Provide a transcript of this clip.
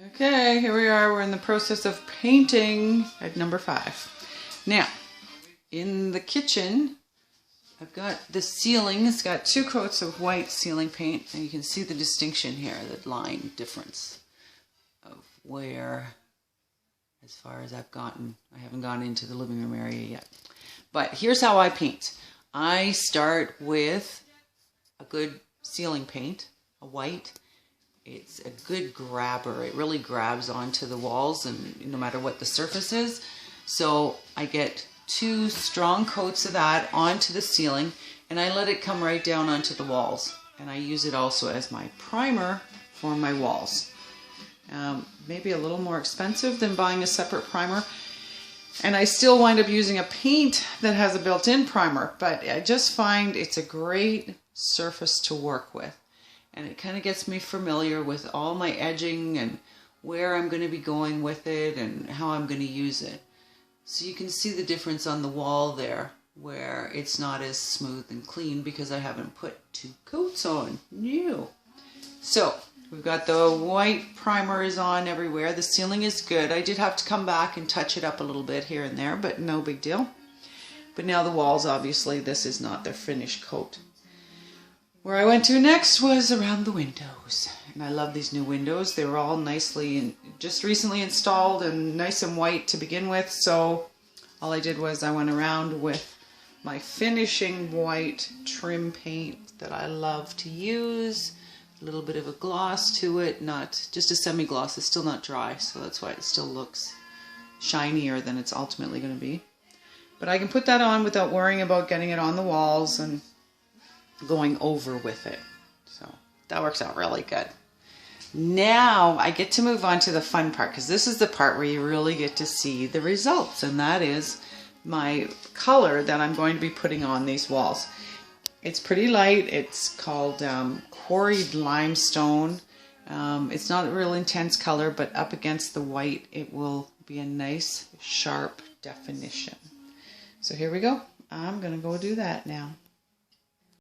Okay, here we are. We're in the process of painting at number 5. Now, in the kitchen, I've got the ceiling. It's got 2 coats of white ceiling paint, and you can see the distinction here, the line difference of where, as far as I've gotten. I haven't gone into the living room area yet. But here's how I paint. I start with a good ceiling paint, a white. It's a good grabber. It really grabs onto the walls, and no matter what the surface is. So I get 2 strong coats of that onto the ceiling, and I let it come right down onto the walls. And I use it also as my primer for my walls. Maybe a little more expensive than buying a separate primer. And I still wind up using a paint that has a built-in primer, but I just find it's a great surface to work with. And it kind of gets me familiar with all my edging and where I'm going to be going with it and how I'm going to use it. So you can see the difference on the wall there, where it's not as smooth and clean because I haven't put 2 coats on. No. So we've got the white primer is on everywhere. The ceiling is good. I did have to come back and touch it up a little bit here and there, but no big deal. But now the walls, obviously, this is not their finished coat. Where I went to next was around the windows. And I love these new windows. They were all nicely and just recently installed and nice and white to begin with. So all I did was I went around with my finishing white trim paint that I love to use. A little bit of a gloss to it, not just a semi-gloss. It's still not dry, so that's why it still looks shinier than it's ultimately going to be. But I can put that on without worrying about getting it on the walls and going over with it. So that works out really good. Now I get to move on to the fun part, because this is the part where you really get to see the results, and that is my color that I'm going to be putting on these walls. It's pretty light. It's called quarried limestone. It's not a real intense color, but up against the white it will be a nice sharp definition. So here we go. I'm gonna go do that now.